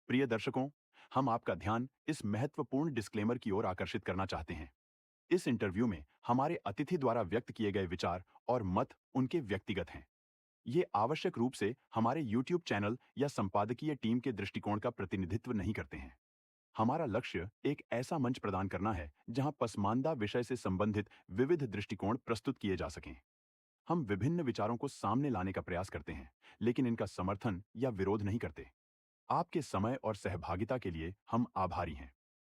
प्रिय दर्शकों, हम आपका ध्यान इस महत्वपूर्ण डिस्क्लेमर की ओर आकर्षित करना चाहते हैं। इस इंटरव्यू में हमारे अतिथि द्वारा व्यक्त किए गए विचार और मत उनके व्यक्तिगत हैं। ये आवश्यक रूप से हमारे YouTube चैनल या संपादकीय टीम के दृष्टिकोण का प्रतिनिधित्व नहीं करते हैं। हमारा लक्ष्य एक ऐसा मंच प्रदान करना है जहां पसमानदा विषय से संबंधित विविध दृष्टिकोण प्रस्तुत किए जा सकें। हम विभिन्न विचारों को सामने लाने का प्रयास करते हैं, लेकिन इनका समर्थन या विरोध नहीं करते। आपके समय और सहभागिता के लिए हम आभारी हैं।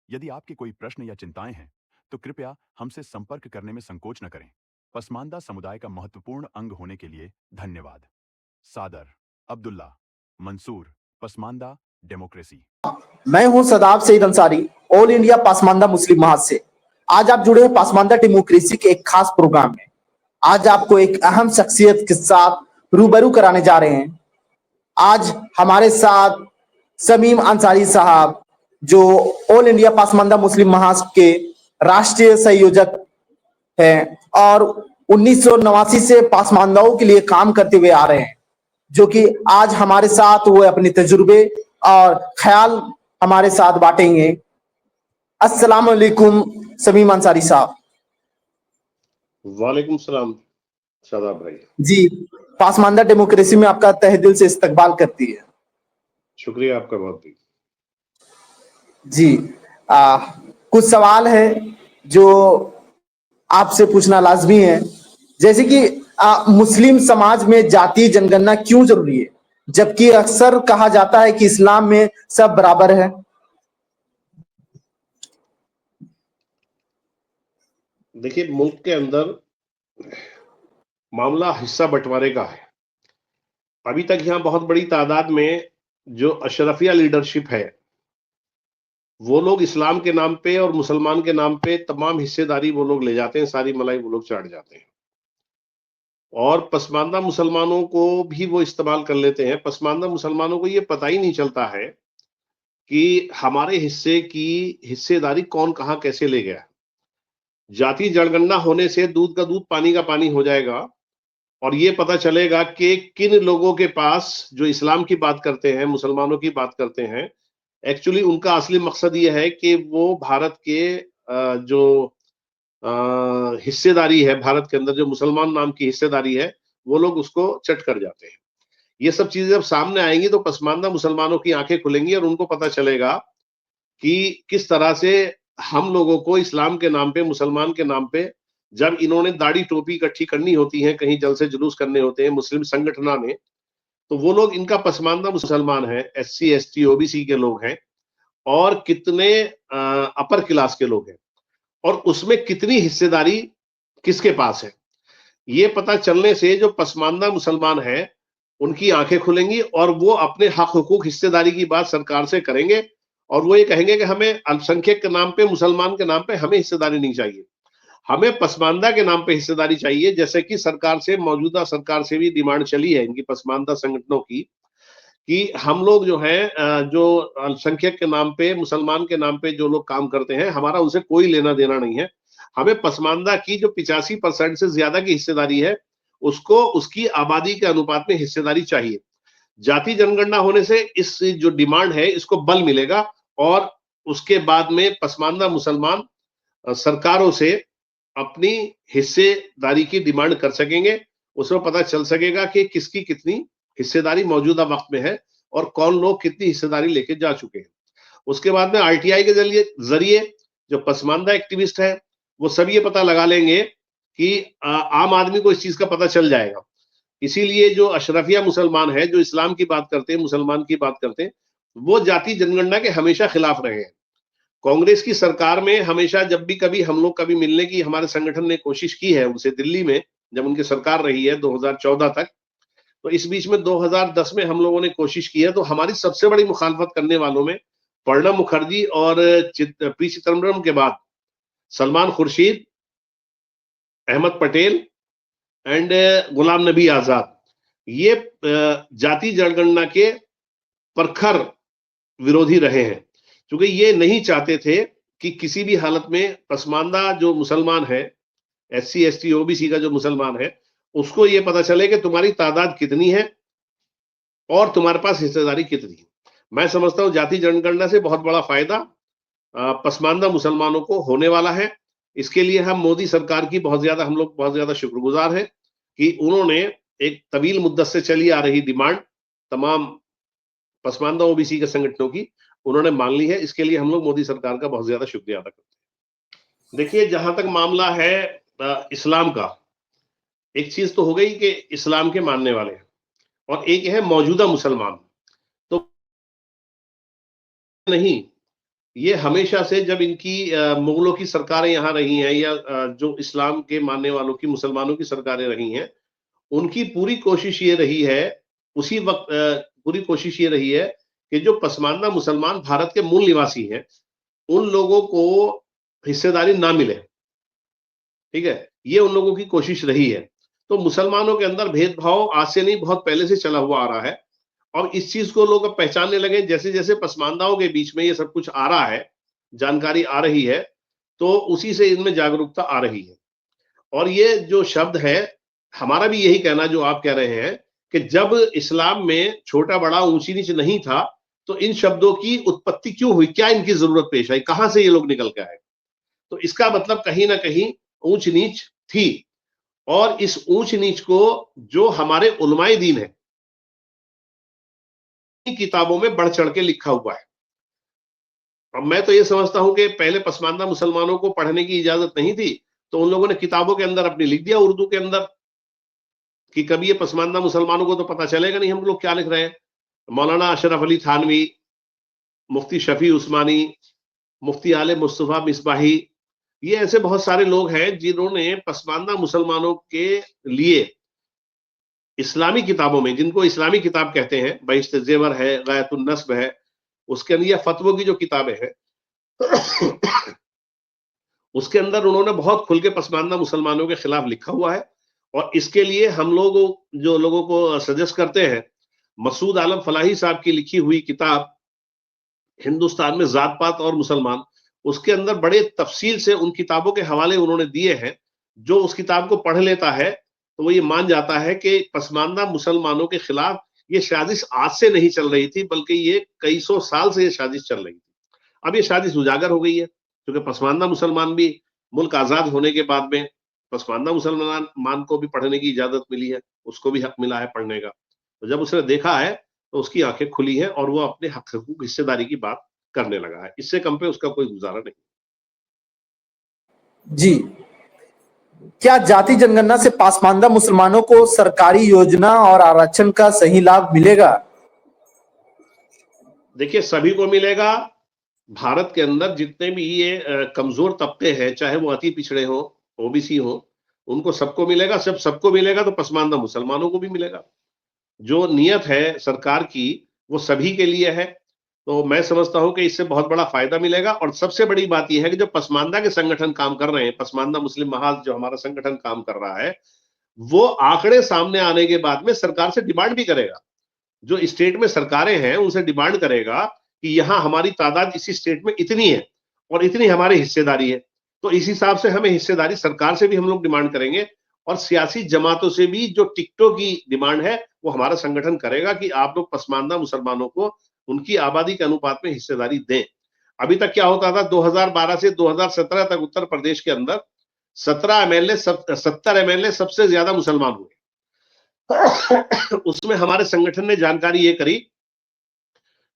यदि आपके कोई प्रश्न या चिंताएं हैं, तो कृपया हमसे संपर्क करने में संकोच न करें। पसमानदा समुदाय का महत्वपूर्ण अंग होने के लिए धन्यवाद। सादर, अब्दुल्ला, मंसूर, पसमानदा डेमोक्रेसी। मैं हूं सदाब सईद अंसारी, ऑल इंडिया पासमानदा मुस्लिम महाज से। आज आप जुड़े हैं पासमानदा डेमोक्रेसी के एक खास प्रोग्राम में। आज आपको एक अहम शख्सियत के साथ रूबरू कराने जा रहे हैं। आज हमारे साथ समीम अंसारी साहब, जो ऑल इंडिया पासमानदा मुस्लिम महाज के राष्ट्रीय संयोजक हैं और 1989 से पासमानदाओं के लिए काम करते हुए आ रहे हैं, जो कि आज हमारे साथ वो अपने तजुर्बे और ख्याल हमारे साथ बांटेंगे। अस्सलाम वालेकुम समीम अंसारी साहब। वालेकुम सलाम शादाब भाई। जी, पासमानदा डेमोक्रेसी में आपका तहे दिल से इस्तकबाल करती है। शुक्रिया आपका बहुत भी। जी, कुछ सवाल है जो आपसे पूछना लाजमी है, जैसे कि मुस्लिम समाज में जातीय जनगणना क्यों जरूरी है, जबकि अक्सर कहा जाता है कि इस्लाम में सब बराबर है। देखिए, मुल्क के अंदर मामला हिस्सा बंटवारे का है। अभी तक यहाँ बहुत बड़ी तादाद में जो अशरफिया लीडरशिप है, वो लोग इस्लाम के नाम पे और मुसलमान के नाम पे तमाम हिस्सेदारी वो लोग ले जाते हैं, सारी मलाई वो लोग चाट जाते हैं और पसमानदा मुसलमानों को भी वो इस्तेमाल कर लेते हैं। पसमानदा मुसलमानों को ये पता ही नहीं चलता है कि हमारे हिस्से की हिस्सेदारी कौन कहाँ कैसे ले गया। जाति जनगणना होने से दूध का दूध पानी का पानी हो जाएगा और ये पता चलेगा कि किन लोगों के पास, जो इस्लाम की बात करते हैं, मुसलमानों की बात करते हैं, एक्चुअली उनका असली मकसद ये है कि वो भारत के जो हिस्सेदारी है, भारत के अंदर जो मुसलमान नाम की हिस्सेदारी है, वो लोग उसको चट कर जाते हैं। ये सब चीजें जब सामने आएंगी तो पसमानदा मुसलमानों की आंखें खुलेंगी और उनको पता चलेगा कि किस तरह से हम लोगों को इस्लाम के नाम पे, मुसलमान के नाम पे, जब इन्होंने दाढ़ी टोपी इकट्ठी करनी होती है, कहीं जलसे जुलूस करने होते हैं मुस्लिम संगठनों ने, तो वो लोग इनका पसमानदा मुसलमान है, SC ST OBC के लोग हैं और कितने अपर क्लास के लोग हैं और उसमें कितनी हिस्सेदारी किसके पास है। ये पता चलने से जो पसमानदा मुसलमान है उनकी आंखें खुलेंगी और वो अपने हक हुकूक हिस्सेदारी की बात सरकार से करेंगे और वो ये कहेंगे कि हमें अल्पसंख्यक के नाम पे, मुसलमान के नाम पे हमें हिस्सेदारी नहीं चाहिए, हमें पसमानदा के नाम पे हिस्सेदारी चाहिए। जैसे कि सरकार से, मौजूदा सरकार से भी डिमांड चली है इनकी पसमानदा संगठनों की कि हम लोग जो है जो अल्पसंख्यक के नाम पे, मुसलमान के नाम पे जो लोग काम करते हैं, हमारा उनसे कोई लेना देना नहीं है, हमें पसमानदा की जो 85% से ज्यादा की हिस्सेदारी है उसको उसकी आबादी के अनुपात में हिस्सेदारी चाहिए। जाति जनगणना होने से इस जो डिमांड है इसको बल मिलेगा और उसके बाद में पसमानदा मुसलमान सरकारों से अपनी हिस्सेदारी की डिमांड कर सकेंगे। उसमें पता चल सकेगा कि किसकी कितनी हिस्सेदारी मौजूदा वक्त में है और कौन लोग कितनी हिस्सेदारी लेके जा चुके हैं। उसके बाद में RTI के जरिए जो पसमानदा एक्टिविस्ट है वो सब ये पता लगा लेंगे कि आम आदमी को इस चीज का पता चल जाएगा। इसीलिए जो अशरफिया मुसलमान है, जो इस्लाम की बात करते हैं, मुसलमान की बात करते हैं, वो जाति जनगणना के हमेशा खिलाफ रहे हैं। कांग्रेस की सरकार में हमेशा जब भी कभी हम लोग कभी मिलने की हमारे संगठन ने कोशिश की है उनसे, दिल्ली में जब उनकी सरकार रही है 2014 तक, तो इस बीच में 2010 में हम लोगों ने कोशिश की है। तो हमारी सबसे बड़ी मुखालफत करने वालों में प्रणब मुखर्जी और पी चिदम्बरम के बाद सलमान खुर्शीद, अहमद पटेल एंड गुलाम नबी आजाद, ये जाति जनगणना के प्रखर विरोधी रहे हैं, क्योंकि ये नहीं चाहते थे कि किसी भी हालत में पसमानदा जो मुसलमान है, SC ST OBC का जो मुसलमान है, उसको ये पता चले कि तुम्हारी तादाद कितनी है और तुम्हारे पास हिस्सेदारी कितनी है। मैं समझता हूं जाति जनगणना से बहुत बड़ा फायदा पसमानदा मुसलमानों को होने वाला है। इसके लिए हम मोदी सरकार की हम लोग बहुत ज्यादा शुक्रगुजार हैं कि उन्होंने एक तवील मुद्दत से चली आ रही डिमांड तमाम पसमानदा ओबीसी के संगठनों की उन्होंने मान ली है। इसके लिए हम लोग मोदी सरकार का बहुत ज्यादा शुक्रिया अदा करते हैं। देखिए, जहां तक मामला है इस्लाम का, एक चीज तो हो गई कि इस्लाम के मानने वाले हैं और एक है मौजूदा मुसलमान। तो नहीं, ये हमेशा से जब इनकी मुगलों की सरकारें यहाँ रही हैं या जो इस्लाम के मानने वालों की मुसलमानों की सरकारें रही हैं, उनकी पूरी कोशिश ये रही है, उसी वक्त पूरी कोशिश ये रही है कि जो पसमानदा मुसलमान भारत के मूल निवासी हैं, उन लोगों को हिस्सेदारी ना मिले। ठीक है, ये उन लोगों की कोशिश रही है। तो मुसलमानों के अंदर भेदभाव आज से नहीं, बहुत पहले से चला हुआ आ रहा है और इस चीज को लोग अब पहचानने लगे। जैसे जैसे पसमानदाओं के बीच में ये सब कुछ आ रहा है, जानकारी आ रही है, तो उसी से इनमें जागरूकता आ रही है। और ये जो शब्द है, हमारा भी यही कहना जो आप कह रहे हैं कि जब इस्लाम में छोटा बड़ा ऊंची नीच नहीं था, तो इन शब्दों की उत्पत्ति क्यों हुई, क्या इनकी जरूरत पेश आई, कहां से ये लोग निकल के आए? तो इसका मतलब कहीं ना कहीं ऊंच नीच थी। और इस ऊंच नीच को जो हमारे उलमाए दीन है, किताबों में बढ़ चढ़ के लिखा हुआ है। अब मैं तो ये समझता हूं कि पहले पसमानदा मुसलमानों को पढ़ने की इजाजत नहीं थी, तो उन लोगों ने किताबों के अंदर अपनी लिख दिया उर्दू के अंदर कि कभी ये पसमानदा मुसलमानों को तो पता चलेगा नहीं हम लोग क्या लिख रहे हैं। मौलाना अशरफ अली थानवी, मुफ्ती शफी उस्मानी, मुफ्ती आले मुस्तफा मिसबाही, ये ऐसे बहुत सारे लोग हैं जिन्होंने पसमानदा मुसलमानों के लिए इस्लामी किताबों में, जिनको इस्लामी किताब कहते हैं, बहिश्त जेवर है, गायतुन नस्ब है, उसके अंदर या फतवों की जो किताबें हैं उसके अंदर उन्होंने बहुत खुल के पसमानदा मुसलमानों के खिलाफ लिखा हुआ है। और इसके लिए हम लोग जो लोगों को सजेस्ट करते हैं, मसूद आलम फलाही साहब की लिखी हुई किताब हिंदुस्तान में जात पात और मुसलमान, उसके अंदर बड़े तफसील से उन किताबों के हवाले उन्होंने दिए हैं। जो उस किताब को पढ़ लेता है तो वो ये मान जाता है कि पसमानदा मुसलमानों के खिलाफ ये साजिश आज से नहीं चल रही थी, बल्कि ये कई सौ साल से ये साजिश चल रही थी। अब ये साजिश उजागर हो गई है, क्योंकि पसमानदा मुसलमान भी मुल्क आजाद होने के बाद में पसमानदा मुसलमान को भी पढ़ने की इजाजत मिली है, उसको भी हक मिला है पढ़ने का। तो जब उसने देखा है तो उसकी आंखें खुली हैं और वो अपने हक हकूक हिस्सेदारी की बात करने लगा है। इससे कम पे उसका कोई गुजारा नहीं। जी, क्या जाति जनगणना से पासमानदा मुसलमानों को सरकारी योजना और आरक्षण का सही लाभ मिलेगा? देखिए, सभी को मिलेगा। भारत के अंदर जितने भी ये कमजोर तबके हैं, चाहे वो अति पिछड़े हो, ओबीसी हो, उनको सबको मिलेगा। जब सबको मिलेगा तो पसमानदा मुसलमानों को भी मिलेगा। जो नियत है सरकार की वो सभी के लिए है। तो मैं समझता हूं कि इससे बहुत बड़ा फायदा मिलेगा। और सबसे बड़ी बात यह है कि जो पसमानदा के संगठन काम कर रहे हैं, पसमानदा मुस्लिम महाज जो हमारा संगठन काम कर रहा है, वो आंकड़े सामने आने के बाद में सरकार से डिमांड भी करेगा। जो स्टेट में सरकारें हैं उनसे डिमांड करेगा कि यहां हमारी तादाद इसी स्टेट में इतनी है और इतनी हमारी हिस्सेदारी है। तो इस हिसाब से हमें हिस्सेदारी सरकार से भी हम लोग डिमांड करेंगे और सियासी जमातों से भी जो टिकटों की डिमांड है वो हमारा संगठन करेगा कि आप लोग पसमानदा मुसलमानों को उनकी आबादी के अनुपात में हिस्सेदारी दें। अभी तक क्या होता था, 2012 से 2017 तक उत्तर प्रदेश के अंदर 17 एमएलए 70 एमएलए सबसे ज्यादा मुसलमान हुए। उसमें हमारे संगठन ने जानकारी ये करी,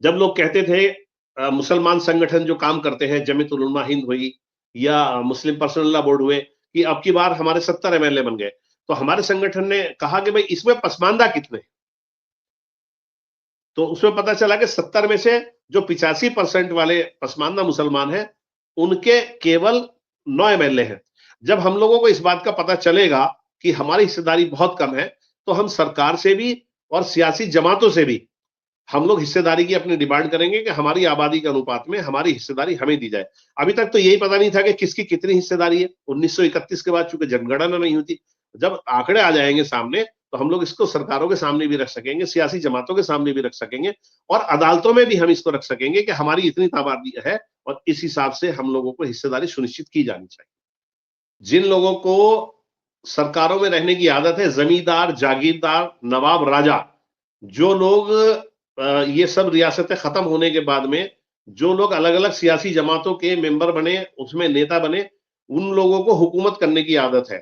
जब लोग कहते थे मुसलमान संगठन जो काम करते हैं, जमीयत उलमा हिंद हुई या मुस्लिम पर्सनल लॉ बोर्ड हुए, कि अब की बार हमारे 70 एमएलए बन गए, तो हमारे संगठन ने कहा कि भाई इसमें पसमानदा कितने। तो उसमें पता चला कि 70 में से जो 85% वाले पसमानदा मुसलमान हैं, उनके केवल 9 एमएलए हैं। जब हम लोगों को इस बात का पता चलेगा कि हमारी हिस्सेदारी बहुत कम है, तो हम सरकार से भी और सियासी जमातों से भी हम लोग हिस्सेदारी की अपनी डिमांड करेंगे कि हमारी आबादी के अनुपात में हमारी हिस्सेदारी हमें दी जाए। अभी तक तो यही पता नहीं था कि किसकी कितनी हिस्सेदारी है। 1931 के बाद चूंकि जनगणना नहीं हुई, जब आंकड़े आ जाएंगे सामने तो हम लोग इसको सरकारों के सामने भी रख सकेंगे, सियासी जमातों के सामने भी रख सकेंगे और अदालतों में भी हम इसको रख सकेंगे कि हमारी इतनी आबादी है और इस हिसाब से हम लोगों को हिस्सेदारी सुनिश्चित की जानी चाहिए। जिन लोगों को सरकारों में रहने की आदत है, जमींदार, जागीरदार, नवाब, राजा, जो लोग ये सब रियासतें खत्म होने के बाद में जो लोग अलग अलग सियासी जमातों के मेंबर बने, उसमें नेता बने, उन लोगों को हुकूमत करने की आदत है,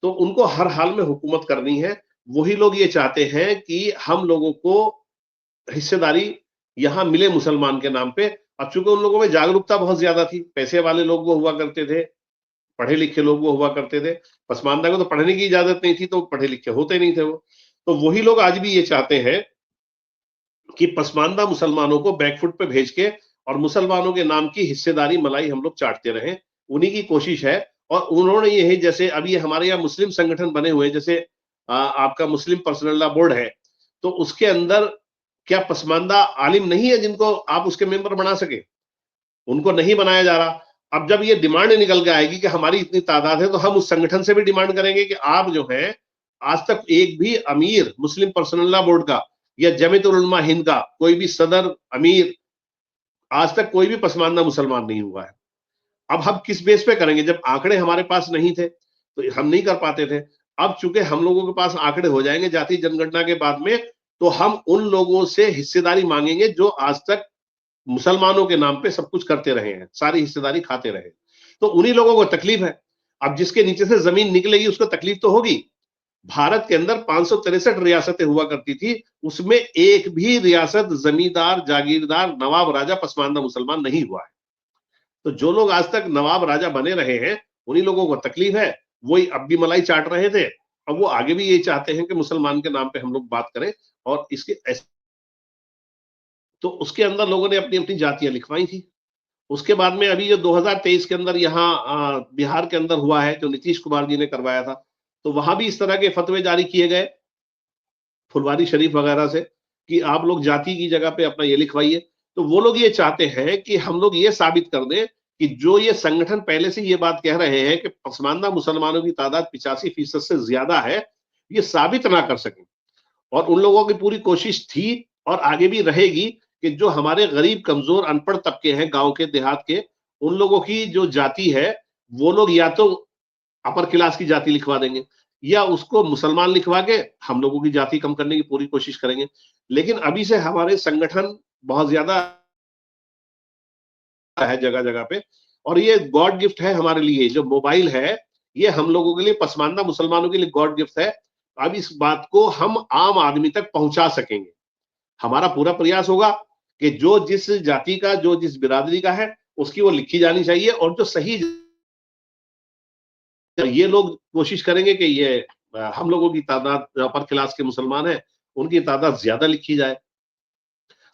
तो उनको हर हाल में हुकूमत करनी है। वही लोग ये चाहते हैं कि हम लोगों को हिस्सेदारी यहाँ मिले मुसलमान के नाम पे। अब चूंकि उन लोगों में जागरूकता बहुत ज्यादा थी, पैसे वाले लोग वो हुआ करते थे, पढ़े लिखे लोग वो हुआ करते थे, पसमानदा को तो पढ़ने की इजाजत नहीं थी, तो पढ़े लिखे होते नहीं थे वो। तो वही लोग आज भी ये चाहते हैं कि पसमानदा मुसलमानों को बैकफुट पे भेज के और मुसलमानों के नाम की हिस्सेदारी मलाई हम लोग चाटते रहें, उन्हीं की कोशिश है। और उन्होंने ये है, जैसे अभी हमारे यहाँ मुस्लिम संगठन बने हुए हैं, जैसे आपका मुस्लिम पर्सनल लॉ बोर्ड है, तो उसके अंदर क्या पसमानदा आलिम नहीं है जिनको आप उसके मेंबर बना सके? उनको नहीं बनाया जा रहा। अब जब ये डिमांड निकल के आएगी कि हमारी इतनी तादाद है, तो हम उस संगठन से भी डिमांड करेंगे कि आप जो है, आज तक एक भी अमीर मुस्लिम पर्सनल लॉ बोर्ड का या जमीयतुल उलमा हिंद का कोई भी सदर, अमीर, आज तक कोई भी पसमानदा मुसलमान नहीं हुआ है। अब हम किस बेस पे करेंगे? जब आंकड़े हमारे पास नहीं थे तो हम नहीं कर पाते थे। अब चूंकि हम लोगों के पास आंकड़े हो जाएंगे जातीय जनगणना के बाद में, तो हम उन लोगों से हिस्सेदारी मांगेंगे जो आज तक मुसलमानों के नाम पे सब कुछ करते रहे हैं, सारी हिस्सेदारी खाते रहे। तो उन्हीं लोगों को तकलीफ है। अब जिसके नीचे से जमीन निकलेगी उसको तकलीफ तो होगी। भारत के अंदर 563 रियासतें हुआ करती थी, उसमें एक भी रियासत जमींदार, जागीरदार, नवाब, राजा, पसमानदा मुसलमान नहीं हुआ है। तो जो लोग आज तक नवाब राजा बने रहे हैं, उन्हीं लोगों को तकलीफ है। वही अब भी मलाई चाट रहे थे, अब वो आगे भी ये चाहते हैं कि मुसलमान के नाम पे हम लोग बात करें। और इसके तो उसके अंदर लोगों ने अपनी अपनी जातियां लिखवाई थी। उसके बाद में अभी जो 2023 के अंदर यहाँ बिहार के अंदर हुआ है, जो नीतीश कुमार जी ने करवाया था, तो वहां भी इस तरह के फतवे जारी किए गए फुलवारी शरीफ वगैरह से कि आप लोग जाति की जगह पे अपना ये लिखवाइए। तो वो लोग ये चाहते हैं कि हम लोग ये साबित कर दें कि जो ये संगठन पहले से ये बात कह रहे हैं कि पसमानदा मुसलमानों की तादाद 85% से ज्यादा है, ये साबित ना कर सके। और उन लोगों की पूरी कोशिश थी और आगे भी रहेगी कि जो हमारे गरीब, कमजोर, अनपढ़ तबके हैं गांव के, देहात के, उन लोगों की जो जाति है, वो लोग या तो अपर क्लास की जाति लिखवा देंगे या उसको मुसलमान लिखवा के हम लोगों की जाति कम करने की पूरी कोशिश करेंगे। लेकिन अभी से हमारे संगठन बहुत ज्यादा है जगह जगह पे, और ये गॉड गिफ्ट है हमारे लिए। जो मोबाइल है, ये हम लोगों के लिए, पसमानदा मुसलमानों के लिए गॉड गिफ्ट है। अब इस बात को हम आम आदमी तक पहुंचा सकेंगे। हमारा पूरा प्रयास होगा कि जो जिस जाति का, जो जिस बिरादरी का है, उसकी वो लिखी जानी चाहिए। और जो सही, ये लोग कोशिश करेंगे कि ये हम लोगों की तादाद, अपर क्लास के मुसलमान हैं, उनकी तादाद ज्यादा लिखी जाए।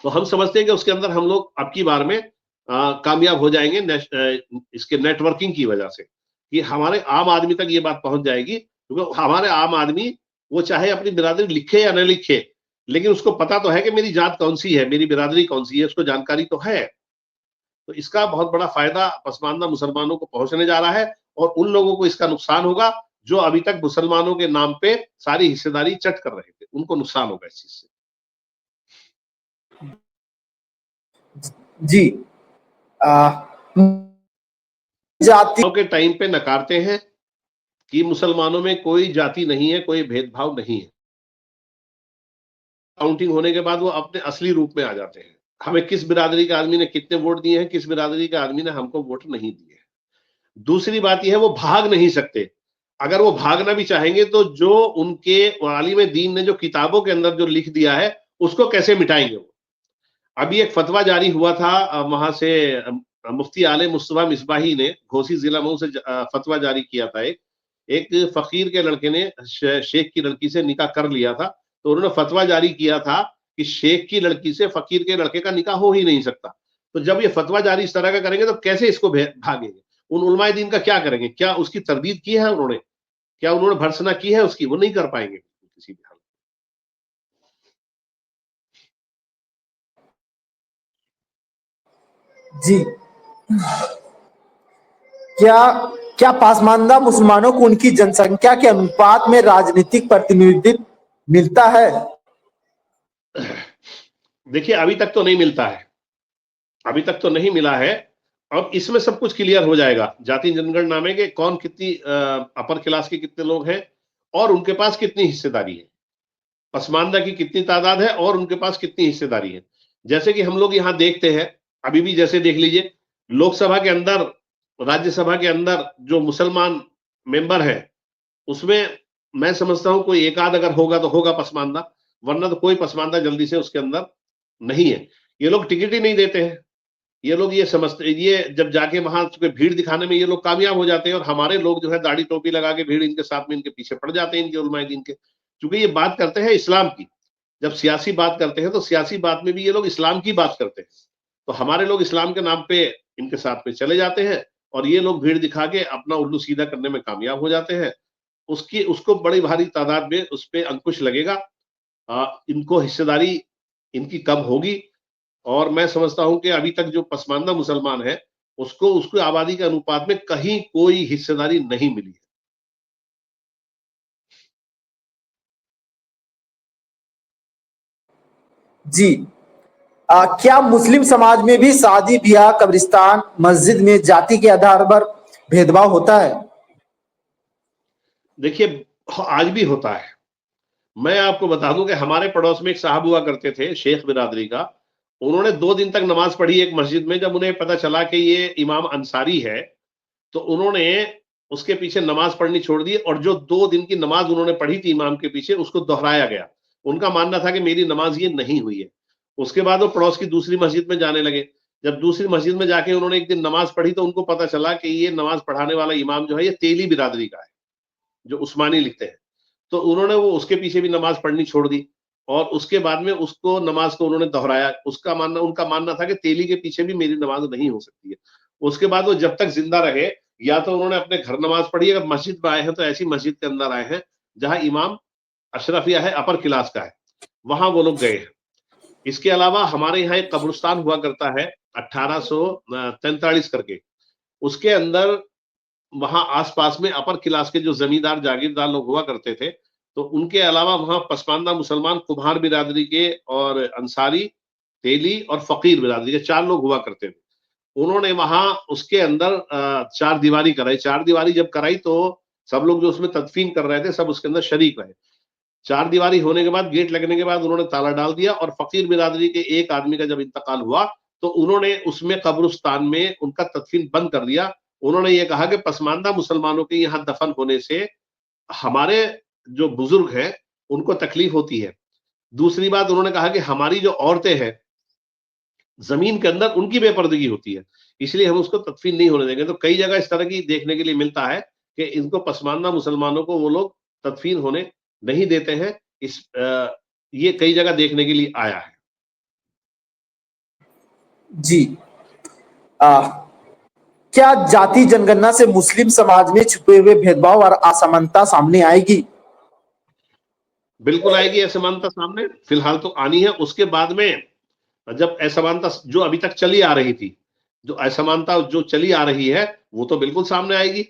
तो हम समझते हैं कि उसके अंदर हम लोग अब की बार में कामयाब हो जाएंगे, इसके नेटवर्किंग की वजह से, कि हमारे आम आदमी तक ये बात पहुंच जाएगी। क्योंकि हमारे आम आदमी, वो चाहे अपनी बिरादरी लिखे या न लिखे, लेकिन उसको पता तो है कि मेरी जात कौन सी है, मेरी बिरादरी कौन सी है, उसको जानकारी तो है। तो इसका बहुत बड़ा फायदा पसमानदा मुसलमानों को पहुंचने जा रहा है, और उन लोगों को इसका नुकसान होगा जो अभी तक मुसलमानों के नाम पे सारी हिस्सेदारी चट कर रहे थे, उनको नुकसान होगा इस चीज से। जी। जाति के टाइम पे नकारते हैं कि मुसलमानों में कोई जाति नहीं है, कोई भेदभाव नहीं है। काउंटिंग होने के बाद वो अपने असली रूप में आ जाते हैं। हमें किस बिरादरी के आदमी ने कितने वोट दिए हैं, किस बिरादरी के आदमी ने हमको वोट नहीं दिए। दूसरी बात यह है, वो भाग नहीं सकते। अगर वो भागना भी चाहेंगे तो जो उनके आलिम दीन ने जो किताबों के अंदर जो लिख दिया है, उसको कैसे मिटाएंगे वो। अभी एक फतवा जारी हुआ था वहां से, मुफ्ती आले मुस्तफा मिसबाही ने घोसी जिला मऊ से फतवा जारी किया था। एक फकीर के लड़के ने शेख की लड़की से निकाह कर लिया था, तो उन्होंने फतवा जारी किया था कि शेख की लड़की से फकीर के लड़के का निकाह हो ही नहीं सकता। तो जब ये फतवा जारी इस तरह का करेंगे तो कैसे इसको भागेंगे? उन उलमाए दीन का क्या करेंगे? क्या उसकी तरदीद की है उन्होंने? क्या उन्होंने भर्त्सना की है उसकी? वो नहीं कर पाएंगे किसी भी हाल। जी। क्या क्या पासमानदा मुसलमानों को उनकी जनसंख्या के अनुपात में राजनीतिक प्रतिनिधित्व मिलता है? देखिए, अभी तक तो नहीं मिलता है, अभी तक तो नहीं मिला है। अब इसमें सब कुछ क्लियर हो जाएगा जाति जनगणना में कि कौन कितनी अपर क्लास के कितने लोग हैं और उनके पास कितनी हिस्सेदारी है। पसमानदा की कितनी तादाद है और उनके पास कितनी हिस्सेदारी है। जैसे कि हम लोग यहाँ देखते हैं, अभी भी जैसे देख लीजिए, लोकसभा के अंदर, राज्यसभा के अंदर जो मुसलमान मेंबर है, उसमें मैं समझता हूं कोई एक आध अगर होगा तो होगा पसमानदा, वरना तो कोई पसमानदा जल्दी से उसके अंदर नहीं है। ये लोग टिकट ही नहीं देते हैं। ये लोग ये समझते, ये जब जाके वहां भीड़ दिखाने में ये लोग कामयाब हो जाते हैं, और हमारे लोग जो है दाढ़ी टोपी लगा के भीड़ इनके साथ में इनके पीछे पड़ जाते हैं, इनके उलमाए दीन के, क्योंकि ये बात करते हैं इस्लाम की। जब सियासी बात करते हैं तो सियासी बात में भी ये लोग इस्लाम की बात करते हैं, तो हमारे लोग इस्लाम के नाम पे इनके साथ में चले जाते हैं, और ये लोग भीड़ दिखा के अपना उल्लू सीधा करने में कामयाब हो जाते हैं। उसको बड़ी भारी तादाद में उस पे अंकुश लगेगा। इनको हिस्सेदारी इनकी कम होगी, और मैं समझता हूं कि अभी तक जो पसमानदा मुसलमान है, उसको उसकी आबादी के अनुपात में कहीं कोई हिस्सेदारी नहीं मिली है। जी। क्या मुस्लिम समाज में भी शादी ब्याह कब्रिस्तान मस्जिद में जाति के आधार पर भेदभाव होता है? देखिए, आज भी होता है। मैं आपको बता दूं कि हमारे पड़ोस में एक साहब हुआ करते थे, शेख बिरादरी का। उन्होंने 2 दिन तक नमाज पढ़ी एक मस्जिद में। जब उन्हें पता चला कि ये इमाम अंसारी है, तो उन्होंने उसके पीछे नमाज पढ़नी छोड़ दी, और जो 2 दिन की नमाज उन्होंने पढ़ी थी इमाम के पीछे, उसको दोहराया गया। उनका मानना था कि मेरी नमाज ये नहीं हुई है। उसके बाद वो पड़ोस की दूसरी मस्जिद में जाने लगे। जब दूसरी मस्जिद में जाके उन्होंने एक दिन नमाज पढ़ी, तो उनको पता चला कि ये नमाज पढ़ाने वाला इमाम जो है, ये तेली बिरादरी का है, जो उस्मानी लिखते हैं। तो उन्होंने वो उसके पीछे भी नमाज पढ़नी छोड़ दी, और उसके बाद में उसको नमाज को उन्होंने दोहराया। उनका मानना था कि तेली के पीछे भी मेरी नमाज नहीं हो सकती है। उसके बाद वो जब तक जिंदा रहे, या तो उन्होंने अपने घर नमाज पढ़ी, अगर मस्जिद में आए हैं तो ऐसी मस्जिद के अंदर आए हैं जहां इमाम अशरफिया है, अपर क्लास का है, वहां वो लोग गए हैं। इसके अलावा हमारे यहाँ एक कब्रिस्तान हुआ करता है 1843 करके, उसके अंदर वहां आसपास में अपर क्लास के जो जमींदार जागीरदार लोग हुआ करते थे, तो उनके अलावा वहां पसमानदा मुसलमान कुम्हार बिरादरी के, और अंसारी, तेली और फकीर बिरादरी के 4 लोग हुआ करते थे। उन्होंने वहां उसके अंदर 4 दीवारी कराई। 4 दीवारी जब कराई तो सब लोग जो उसमें तदफीन कर रहे थे, सब उसके अंदर शरीक रहे। 4 दीवारी होने के बाद, गेट लगने के बाद उन्होंने ताला डाल दिया, और फकीर बिरादरी के एक आदमी का जब इंतकाल हुआ, तो उन्होंने उसमें कब्रिस्तान में उनका तदफीन बंद कर दिया। उन्होंने ये कहा कि पसमानदा मुसलमानों के यहाँ दफन होने से हमारे जो बुजुर्ग हैं उनको तकलीफ होती है। दूसरी बात, उन्होंने कहा कि हमारी जो औरतें हैं जमीन के अंदर, उनकी बेपर्दगी होती है, इसलिए हम उसको तदफीन नहीं होने देंगे। तो कई जगह इस तरह की देखने के लिए मिलता है कि इनको पसमानदा मुसलमानों को वो लोग तदफीन होने नहीं देते हैं। ये कई जगह देखने के लिए आया है। जी। क्या जाति जनगणना से मुस्लिम समाज में छुपे हुए भेदभाव और असमानता सामने आएगी? बिल्कुल आएगी असमानता सामने, फिलहाल तो आनी है। उसके बाद में जब असमानता जो अभी तक चली आ रही थी, जो असमानता जो चली आ रही है, वो तो बिल्कुल सामने आएगी।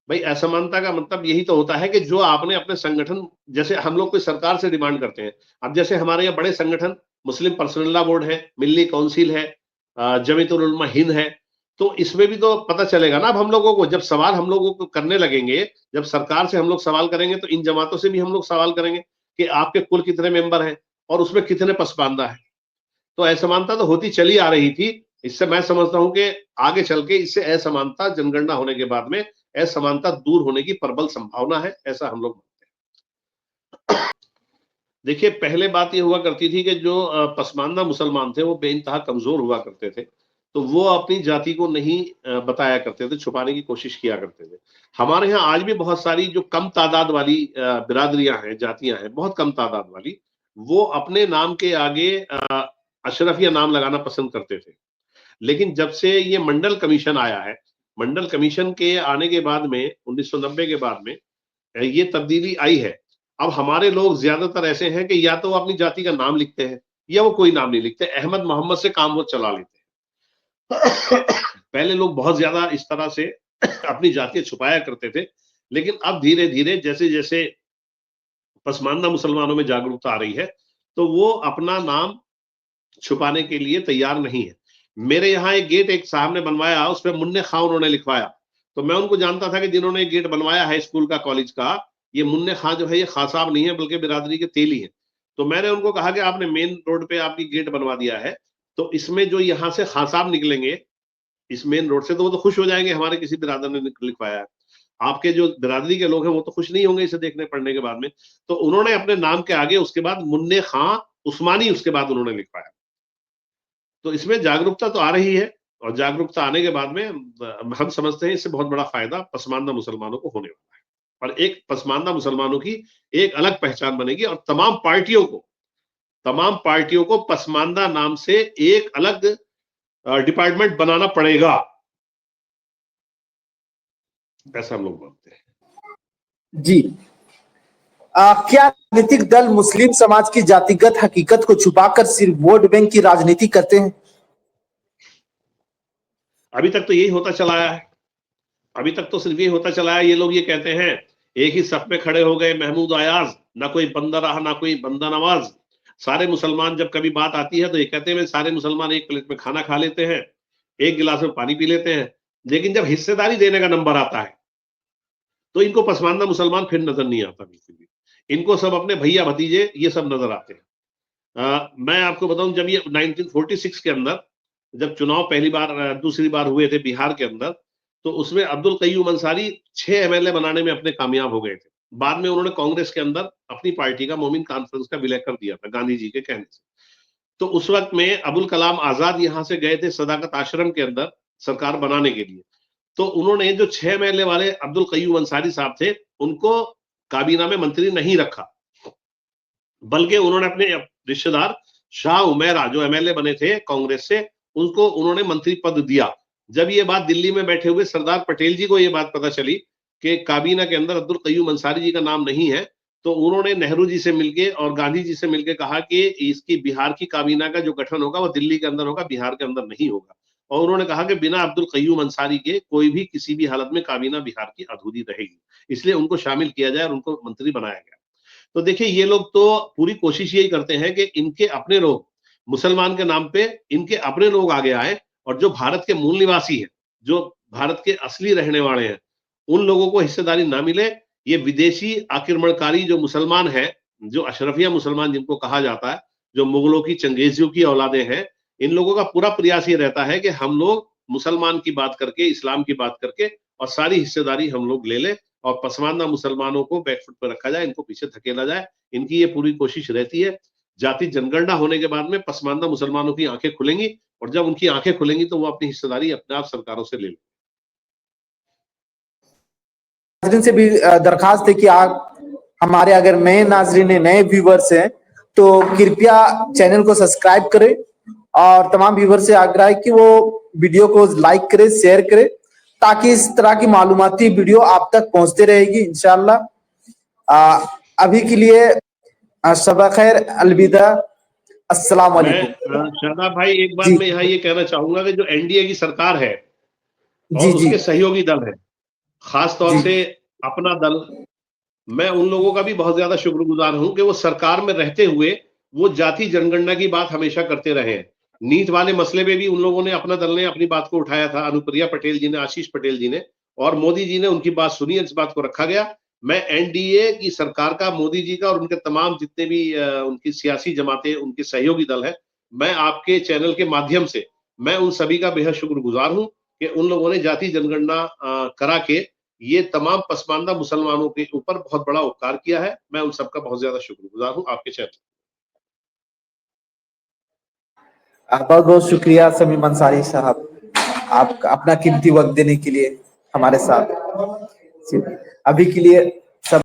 भाई, असमानता का मतलब यही तो होता है कि जो आपने अपने संगठन, जैसे हम लोग कोई सरकार से डिमांड करते हैं। अब जैसे हमारे यहाँ बड़े संगठन, मुस्लिम पर्सनल लॉ बोर्ड है, मिल्ली काउंसिल है, जमीयतुल उलमा हिंद है, तो इसमें भी तो पता चलेगा ना। अब हम लोगों को जब सवाल हम लोगों को करने लगेंगे, जब सरकार से हम लोग सवाल करेंगे, तो इन जमातों से भी हम लोग सवाल करेंगे कि आपके कुल कितने मेंबर हैं और उसमें कितने पसमानदा है। तो असमानता तो होती चली आ रही थी। इससे मैं समझता हूं कि आगे चल के इससे असमानता, जनगणना होने के बाद में असमानता दूर होने की प्रबल संभावना है, ऐसा हम लोग मानते हैं। देखिए, पहले बात ये हुआ करती थी कि जो पसमानदा मुसलमान थे वो बेइंतहा कमजोर हुआ करते थे, तो वो अपनी जाति को नहीं बताया करते थे, छुपाने की कोशिश किया करते थे। हमारे यहाँ आज भी बहुत सारी जो कम तादाद वाली बिरादरियां हैं, जातियां हैं, बहुत कम तादाद वाली, वो अपने नाम के आगे अशरफिया नाम लगाना पसंद करते थे। लेकिन जब से ये मंडल कमीशन आया है, मंडल कमीशन के आने के बाद में 1990 के बाद में ये तब्दीली आई है। अब हमारे लोग ज्यादातर ऐसे हैं कि या तो वो अपनी जाति का नाम लिखते हैं, या वो कोई नाम नहीं लिखते, अहमद मोहम्मद से काम वो चला लेते हैं। पहले लोग बहुत ज्यादा इस तरह से अपनी जातियां छुपाया करते थे, लेकिन अब धीरे धीरे जैसे जैसे पसमानदा मुसलमानों में जागरूकता आ रही है, तो वो अपना नाम छुपाने के लिए तैयार नहीं है। मेरे यहाँ एक गेट एक साहब ने बनवाया, उस पर मुन्ने खां उन्होंने लिखवाया, तो मैं उनको जानता था कि जिन्होंने गेट बनवाया है स्कूल का, कॉलेज का, ये मुन्ने खां जो है ये खां साहब नहीं है, बल्कि बिरादरी के तेली है। तो मैंने उनको कहा कि आपने मेन रोड पे आपकी गेट बनवा दिया है, तो इसमें जो यहाँ से खान साहब निकलेंगे इस मेन रोड से, तो वो तो खुश हो जाएंगे हमारे किसी बिरादर ने लिखवाया है। आपके जो बिरादरी के लोग हैं वो तो खुश नहीं होंगे इसे देखने पढ़ने के बाद में। तो उन्होंने अपने नाम के आगे उसके बाद मुन्ने खां उस्मानी उसके बाद उन्होंने लिखवाया। तो इसमें जागरूकता तो आ रही है, और जागरूकता आने के बाद में हम समझते हैं इससे बहुत बड़ा फायदा पसमानदा मुसलमानों को होने वाला है, और एक पसमानदा मुसलमानों की एक अलग पहचान बनेगी, और तमाम पार्टियों को पसमानदा नाम से एक अलग डिपार्टमेंट बनाना पड़ेगा, ऐसा हम लोग मानते हैं। जी, क्या राजनीतिक दल मुस्लिम समाज की जातिगत हकीकत को छुपाकर सिर्फ वोट बैंक की राजनीति करते हैं? अभी तक तो यही होता चला आया है, अभी तक तो सिर्फ ये होता चला है। ये लोग ये कहते हैं एक ही सफ में खड़े हो गए महमूद अयाज, ना कोई बंदा रहा ना कोई बंदा नवाज। सारे मुसलमान जब कभी बात आती है तो ये कहते हैं सारे मुसलमान एक प्लेट में खाना खा लेते हैं, एक गिलास में पानी पी लेते हैं, लेकिन जब हिस्सेदारी देने का नंबर आता है तो इनको पसमानदा मुसलमान फिर नजर नहीं आता बिल्कुल भी। इनको सब अपने भैया भतीजे ये सब नजर आते हैं। मैं आपको बताऊं, जब ये 1946 के अंदर जब चुनाव पहली बार दूसरी बार हुए थे बिहार के अंदर, तो उसमें अब्दुल कय्यूम अंसारी 6 एमएलए बनाने में अपने कामयाब हो गए थे। बाद में उन्होंने कांग्रेस के अंदर अपनी पार्टी का मोमिन कॉन्फ्रेंस का विलय कर दिया था गांधी जी के कहने से। तो उस वक्त में अबुल कलाम आजाद यहां से गए थे सदाकत आश्रम के अंदर सरकार बनाने के लिए। तो उन्होंने जो 6 एमएलए वाले अब्दुल कय्यूम अंसारी साहब थे उनको काबीना में मंत्री नहीं रखा, बल्कि उन्होंने अपने रिश्तेदार शाह उमेरा जो एमएलए बने थे कांग्रेस से, उनको उन्होंने मंत्री पद दिया। जब ये बात दिल्ली में बैठे हुए सरदार पटेल जी को ये बात पता चली कि काबीना के अंदर अब्दुल कय्यूम अंसारी जी का नाम नहीं है, तो उन्होंने नेहरू जी से मिलके और गांधी जी से मिलके कहा कि इसकी बिहार की काबीना का जो गठन होगा वो दिल्ली के अंदर होगा, बिहार के अंदर नहीं होगा। और उन्होंने कहा कि बिना अब्दुल कय्यूम अंसारी के कोई भी किसी भी हालत में काबीना बिहार की अधूरी रहेगी, इसलिए उनको शामिल किया जाए और उनको मंत्री बनाया गया। तो देखिए ये लोग तो पूरी कोशिश यही करते हैं कि इनके अपने लोग मुसलमान के नाम पे इनके अपने लोग आगे आए, और जो भारत के मूल निवासी हैं, जो भारत के असली रहने वाले हैं, उन लोगों को हिस्सेदारी ना मिले। ये विदेशी आक्रमणकारी जो मुसलमान हैं, जो अशरफिया मुसलमान जिनको कहा जाता है, जो मुगलों की चंगेजियों की औलादे हैं, इन लोगों का पूरा प्रयास ये रहता है कि हम लोग मुसलमान की बात करके, इस्लाम की बात करके और सारी हिस्सेदारी हम लोग ले लें, और पसमानदा मुसलमानों को बैकफुट पर रखा जाए, इनको पीछे धकेला जाए। इनकी ये पूरी कोशिश रहती है। जाति जनगणना होने के बाद में पसमानदा मुसलमानों की आंखें खुलेंगी, और जब उनकी आंखें खुलेंगी तो वो अपनी हिस्सेदारी अपने आप सरकारों से ले लेंगे। नाजरीन से भी दरखास्त है कि आप हमारे अगर नए नाजरीन नए व्यूवर्स हैं तो कृपया चैनल को सब्सक्राइब करें, और तमाम व्यूवर से आग्रह है कि वो वीडियो को लाइक करें, शेयर करें, ताकि इस तरह की मालूमाती वीडियो आप तक पहुंचते रहेगी इंशाअल्लाह। अभी के लिए शब खैर, अलविदा, अस्सलाम वालेकुम। शादाब भाई एक बात जी मैं यहाँ ये कहना चाहूंगा कि जो एनडीए की सरकार है जी और जी उसके सहयोगी दल है, खास तौर जी से अपना दल, मैं उन लोगों का भी बहुत ज्यादा शुक्रगुजार हूं कि वो सरकार में रहते हुए वो जाति जनगणना की बात हमेशा करते रहे हैं। नीट वाले मसले में भी उन लोगों ने, अपना दल ने अपनी बात को उठाया था, अनुप्रिया पटेल जी ने, आशीष पटेल जी ने, और मोदी जी ने उनकी बात सुनी, इस बात को रखा गया। मैं एनडीए की सरकार का, मोदी जी का और उनके तमाम जितने भी उनकी सियासी जमातें, उनके सहयोगी दल है, मैं आपके चैनल के माध्यम से मैं उन सभी का बेहद शुक्रगुजार हूं कि उन लोगों ने जाति जनगणना करा के ये तमाम पसमानदा मुसलमानों के ऊपर बहुत बड़ा उपकार किया है। मैं उन सबका बहुत ज्यादा शुक्रगुजार हूं आपके चैनल। बहुत बहुत शुक्रिया समीम अंसारी साहब, आप अपना कीमती वक्त देने के लिए हमारे साथ। अभी के लिए